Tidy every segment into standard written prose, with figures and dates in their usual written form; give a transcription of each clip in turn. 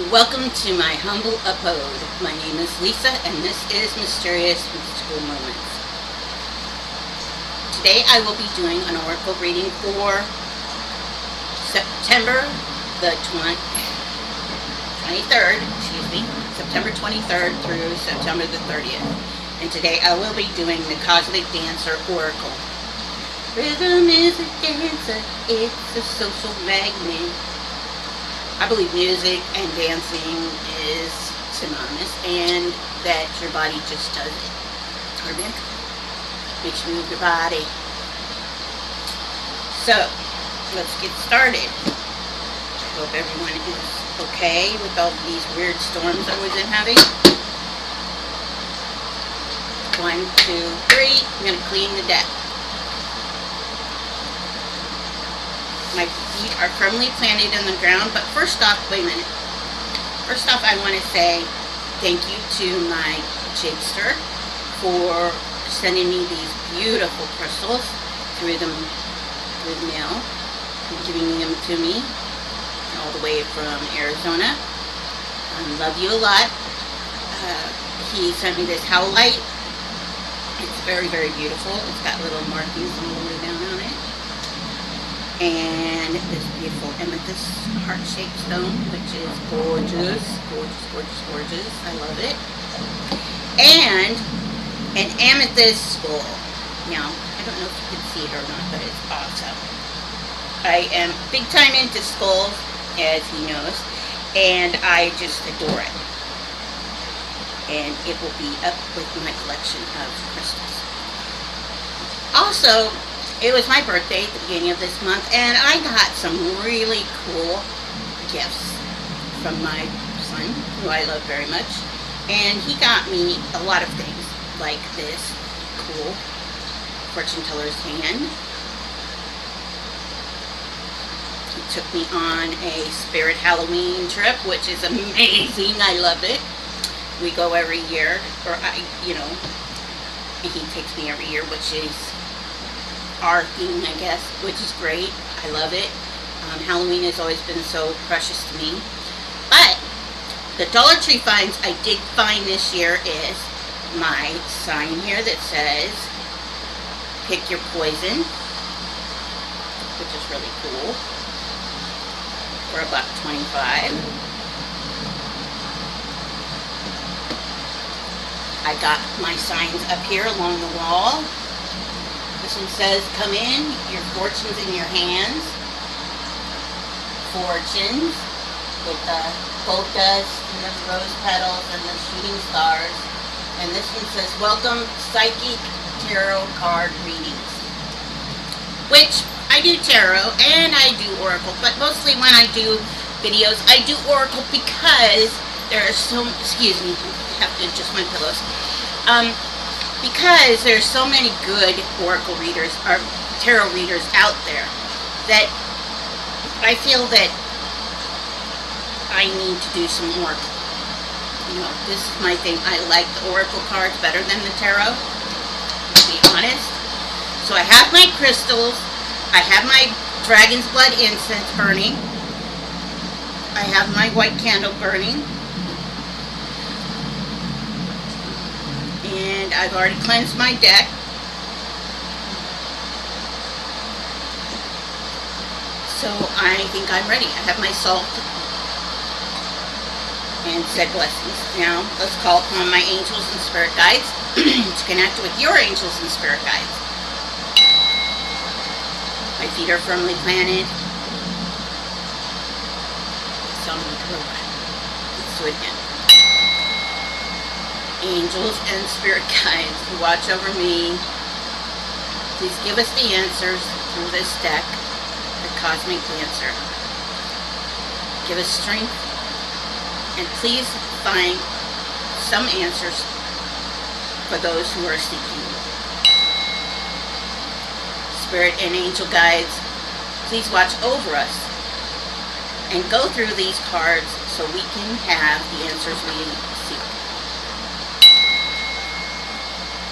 Welcome to my humble abode. My name is Lisa, and this is Mysterious Mystical Moments. Today I will be doing an oracle reading for September the 23rd, September 23rd through September the 30th. And today I will be doing the Cosmic Dancer Oracle. Rhythm is a dancer, it's a social magnet. I believe music and dancing is synonymous, and that your body just does it. Karmic makes you move your body. So, let's get started. I hope everyone is okay with all these weird storms I was in having. 1, 2, 3. I'm going to clean the deck. My feet are firmly planted in the ground, but first off, wait a minute. First off, I want to say thank you to my jigster for sending me these beautiful crystals through the mail and giving them to me all the way from Arizona. I love you a lot. He sent me this howlite. It's very, very beautiful. It's got little markings all the way down on it. And this beautiful amethyst heart-shaped stone, which is gorgeous, gorgeous, gorgeous, gorgeous. I love it. And an amethyst skull. Now, I don't know if you can see it or not, but it's awesome. I am big time into skulls, as he knows, and I just adore it. And it will be up with my collection of crystals. Also, it was my birthday at the beginning of this month, and I got some really cool gifts from my son, who I love very much. And he got me a lot of things, like this cool fortune teller's hand. He took me on a spirit Halloween trip, which is amazing. I love it. We go every year, or he takes me every year, which is our theme, I guess, which is great. I love it. Halloween has always been so precious to me. But the Dollar Tree finds I did find this year is my sign here that says pick your poison, which is really cool, for $1.25. I got my signs up here along the wall. This one says, come in, your fortune's in your hands. Fortunes, with the gold dust and the rose petals and the shooting stars. And this one says, welcome, psychic tarot card readings. Which, I do tarot and I do oracle, but mostly when I do videos, I do oracle because there are excuse me, I have to adjust my pillows. Because there's so many good oracle readers or tarot readers out there that I feel that I need to do some oracle. This is my thing. I like the oracle cards better than the tarot, to be honest. So I have my crystals. I have my dragon's blood incense burning. I have my white candle burning. And I've already cleansed my deck. So I think I'm ready. I have my salt and said blessings. Now let's call upon my angels and spirit guides to connect with your angels and spirit guides. My feet are firmly planted. So let's do it again. Angels and spirit guides who watch over me, please give us the answers through this deck, the Cosmic Dancer. Give us strength, and please find some answers for those who are seeking. Spirit and angel guides, please watch over us and go through these cards so we can have the answers we seek.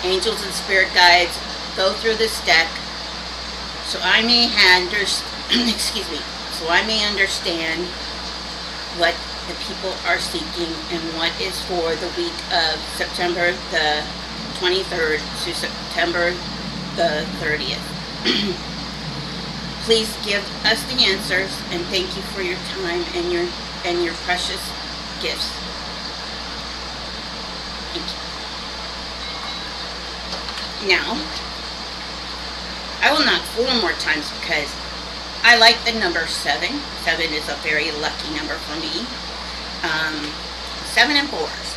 Angels and spirit guides, go through this deck so I may understand what that people are seeking and what is for the week of September the 23rd to September the 30th. Please give us the answers, and thank you for your time and your precious gifts. Thank you. Now, I will knock 4 more times because I like the number 7. 7 is a very lucky number for me. 7 and 4s.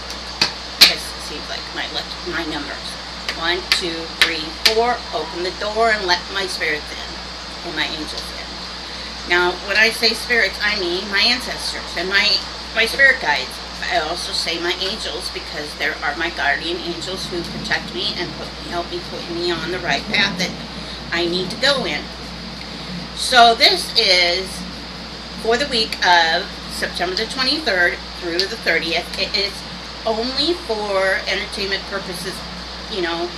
This seems like my numbers. 1, 2, 3, 4. Open the door and let my spirits in. And my angels in. Now, when I say spirits, I mean my ancestors and my spirit guides. I also say my angels because there are my guardian angels who protect me and help me put me on the right path that I need to go in. So this is for the week of September the 23rd through the 30th. It is only for entertainment purposes, you know.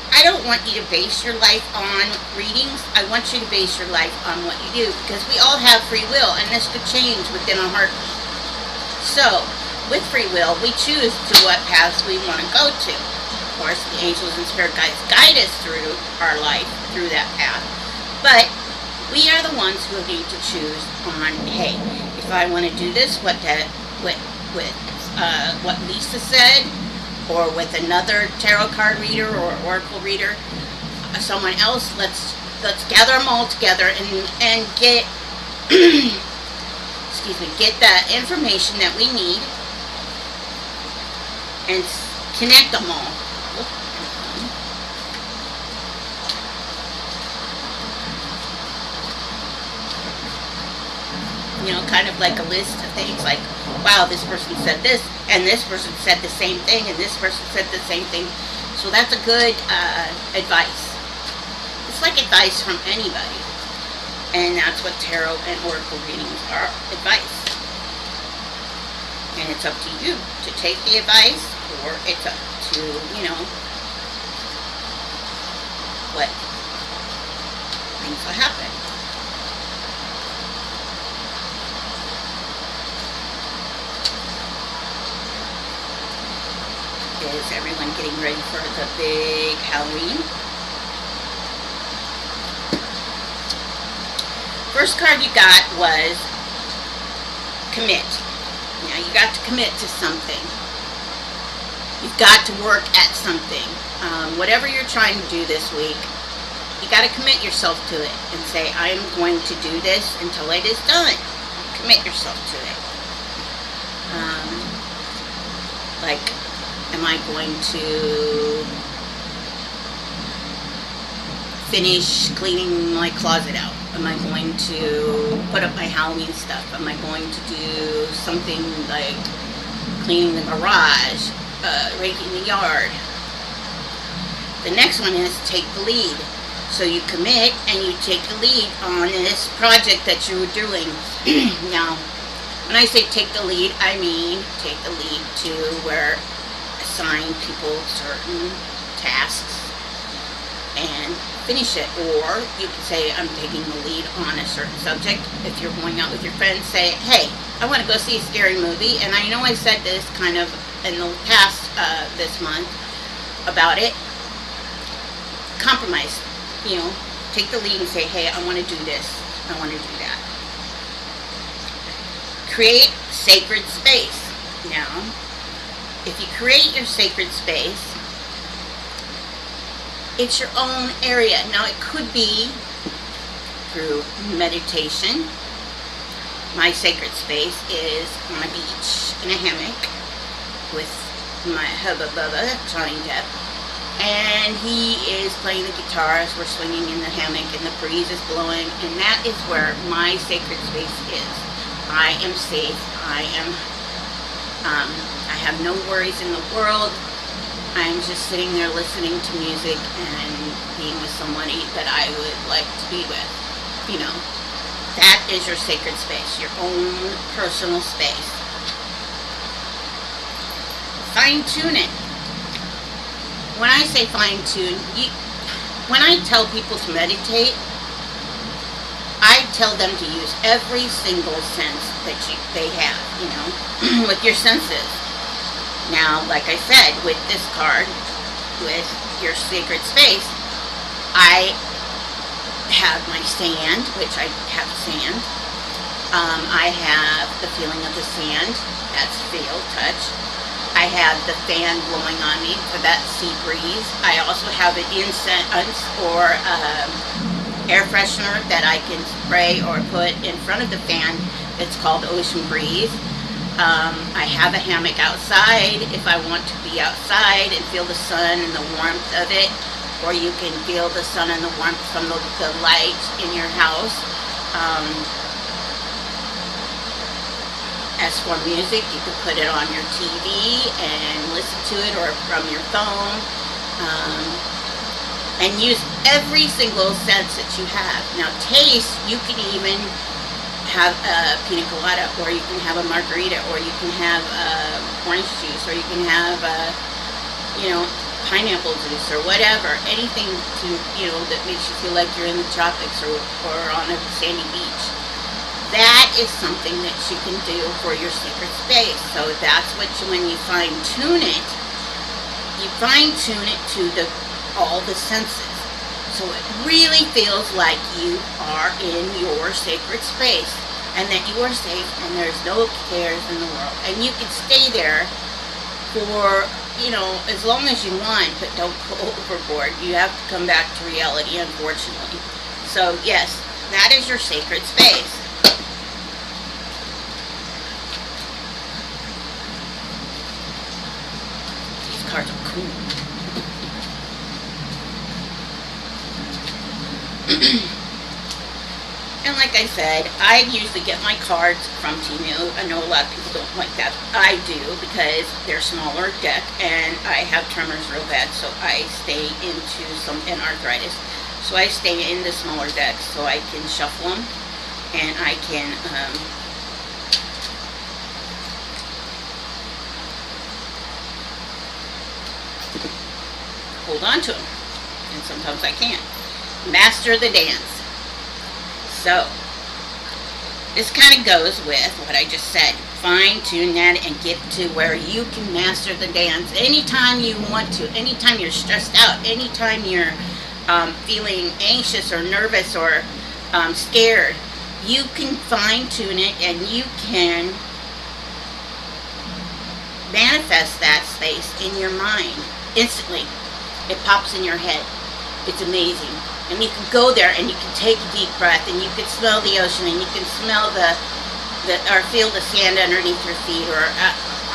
I don't want you to base your life on readings. I want you to base your life on what you do, because we all have free will, and this could change within a heartbeat. So, with free will, we choose to what paths we want to go to. Of course, the angels and spirit guides guide us through our life, through that path. But we are the ones who need to choose on, hey, if I want to do this, what Lisa said, or with another tarot card reader or oracle reader, someone else, let's gather them all together and get get the information that we need and connect them all. You know, kind of like a list of things, like, wow, this person said this, and this person said the same thing, and this person said the same thing. So that's a good advice. It's like advice from anybody. And that's what tarot and oracle readings are, advice. And it's up to you to take the advice, or it's up to, you know, what things will happen. Is everyone getting ready for the big Halloween? First card you got was commit. Now you got to commit to something. You've got to work at something. Whatever you're trying to do this week, you got to commit yourself to it and say, I'm going to do this until it is done. Commit yourself to it. Like, am I going to finish cleaning my closet out? Am I going to put up my Halloween stuff? Am I going to do something like cleaning the garage, raking the yard? The next one is take the lead. So you commit and you take the lead on this project that you're doing. Now, when I say take the lead, I mean take the lead to where assign people certain tasks and finish it. Or you can say, I'm taking the lead on a certain subject. If you're going out with your friends, say, hey, I want to go see a scary movie, and I know I said this kind of in the past this month about it. Compromise, you know, take the lead and say, hey, I want to do this, I want to do that. Create sacred space. Now, if you create your sacred space, it's your own area. Now, it could be through meditation. My sacred space is on a beach in a hammock with my hubba bubba, Johnny Depp, and he is playing the guitar as we're swinging in the hammock and the breeze is blowing, and that is where my sacred space is. I am safe. I have no worries in the world. I'm just sitting there listening to music and being with somebody that I would like to be with. You know, that is your sacred space, your own personal space. Fine-tune it. When I say fine-tune, when I tell people to meditate, I tell them to use every single sense that they have, with your senses. Now, like I said, with this card, with your sacred space, I have my sand, which I have sand. I have the feeling of the sand. That's feel, touch. I have the fan blowing on me for that sea breeze. I also have an incense or air freshener that I can spray or put in front of the fan. It's called Ocean Breeze. I have a hammock outside if I want to be outside and feel the sun and the warmth of it. Or you can feel the sun and the warmth from the light in your house. As for music, you can put it on your TV and listen to it, or from your phone, and use every single sense that you have. Now, taste, you can even have a pina colada, or you can have a margarita, or you can have orange juice, or you can have pineapple juice, or whatever. Anything to that makes you feel like you're in the tropics or on a sandy beach. That is something that you can do for your sacred space. So that's what when you fine tune it to all the senses. So it really feels like you are in your sacred space, and that you are safe, and there's no cares in the world, and you can stay there for as long as you want, but don't go overboard. You have to come back to reality, unfortunately. So yes, that is your sacred space. Cards are cool. And like I said, I usually get my cards from Temu. I know a lot of people don't like that. I do, because they're smaller deck, and I have tremors real bad, so I stay into and arthritis. So I stay in the smaller decks so I can shuffle them, and I can hold on to them, and sometimes I can't. Master the dance. So this kind of goes with what I just said. Fine tune that and get to where you can master the dance anytime you want to, anytime you're stressed out, anytime you're feeling anxious or nervous or scared. You can fine tune it, and you can manifest that space in your mind instantly. It pops in your head. It's amazing. And you can go there, and you can take a deep breath, and you can smell the ocean, and you can smell or feel the sand underneath your feet, or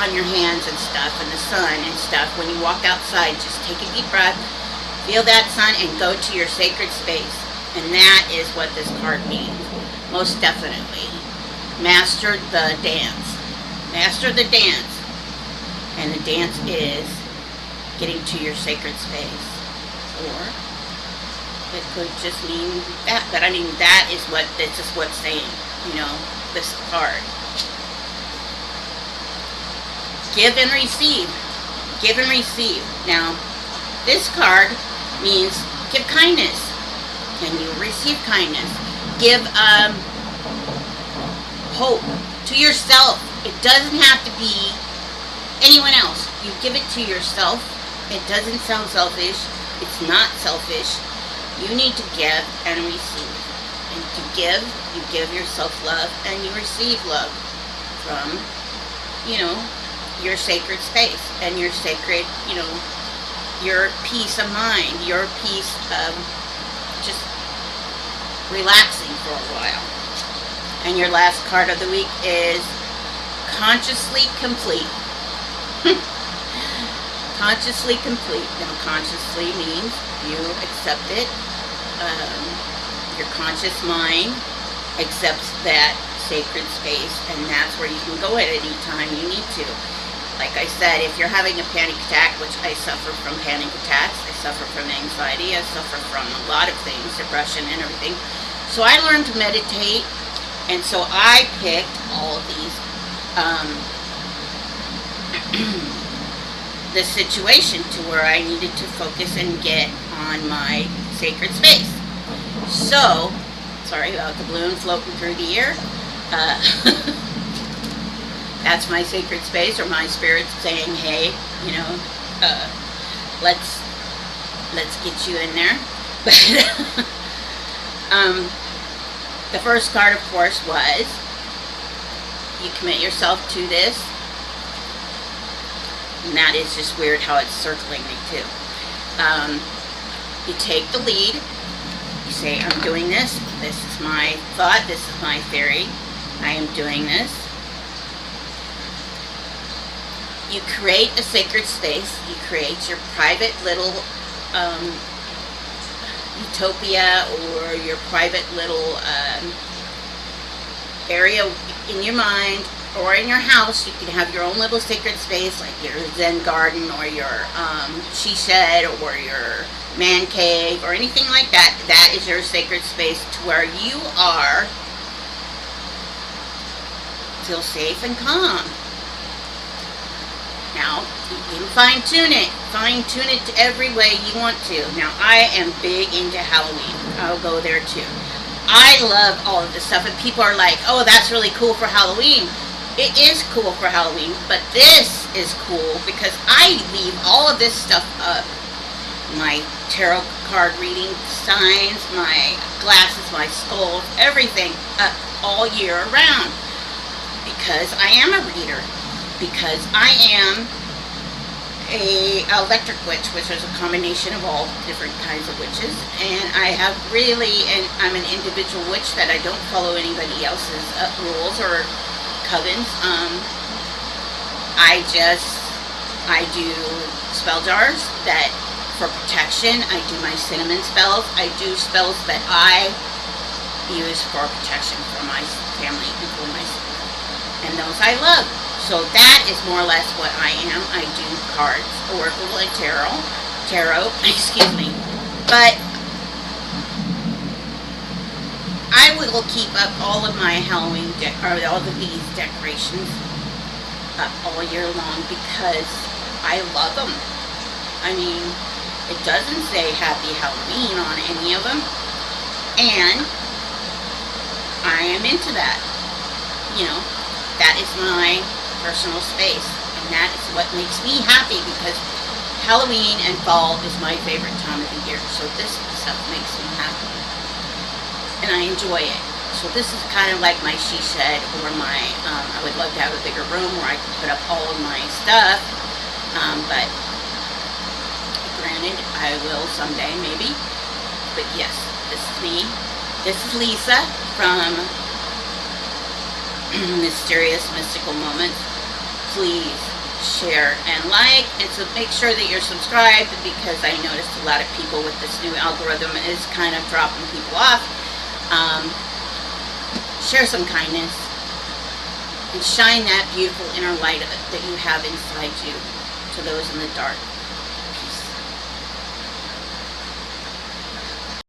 on your hands and stuff, and the sun and stuff. When you walk outside, just take a deep breath, feel that sun, and go to your sacred space. And that is what this card means. Most definitely. Master the dance. Master the dance. And the dance is getting to your sacred space. Or it could just mean that. But I mean, that is what this is what's saying, this card. Give and receive. Give and receive. Now, this card means give kindness, and you receive kindness. Give hope to yourself. It doesn't have to be anyone else. You give it to yourself. It doesn't sound selfish. It's not selfish. You need to give and receive. And to give, you give yourself love, and you receive love from, your sacred space, and your sacred, your peace of mind, your peace of just relaxing for a while. And your last card of the week is consciously complete. Consciously complete. Now, consciously means you accept it. Your conscious mind accepts that sacred space, and that's where you can go at any time you need to. Like I said, if you're having a panic attack, which I suffer from panic attacks, I suffer from anxiety, I suffer from a lot of things, depression and everything. So I learned to meditate, and so I picked all of these the situation to where I needed to focus and get on my sacred space. So, sorry about the balloon floating through the air. Uh, that's my sacred space, or my spirit saying, hey, you know, let's get you in there. But the first card, of course, was you commit yourself to this. And that is just weird how it's circling me too. You take the lead. You say, I'm doing this. This is my thought. This is my theory. I am doing this. You create a sacred space. You create your private little utopia, or your private little area in your mind or in your house. You can have your own little sacred space, like your Zen garden, or your she shed, or your man cave, or anything like that. That is your sacred space, to where you are feel safe and calm. Now, you can fine-tune it to every way you want to. Now, I am big into Halloween. I'll go there too. I love all of this stuff, and people are like, oh, that's really cool for Halloween. It is cool for Halloween, but this is cool because I leave all of this stuff up. My tarot card reading signs, my glasses, my skulls, everything up all year round. Because I am a reader. Because I am a electric witch, which is a combination of all different kinds of witches, and I'm an individual witch that I don't follow anybody else's rules or covens. I do spell jars that for protection. I do my cinnamon spells. I do spells that I use for protection for my family and for myself, and those I love. So that is more or less what I am. I do cards, oracle, and tarot, excuse me. But I will keep up all of my Halloween, all of these decorations up all year long because I love them. I mean, it doesn't say Happy Halloween on any of them. And I am into that. You know, that is my personal space, and that is what makes me happy, because Halloween and fall is my favorite time of the year. So this stuff makes me happy, and I enjoy it. So this is kind of like my she shed, or my I would love to have a bigger room where I can put up all of my stuff, but granted, I will someday maybe. But yes, this is me. This is Lisa from Mysterious Mystical Moments. Please share and like, and so make sure that you're subscribed, because I noticed a lot of people with this new algorithm is kind of dropping people off. Share some kindness and shine that beautiful inner light that you have inside you to those in the dark.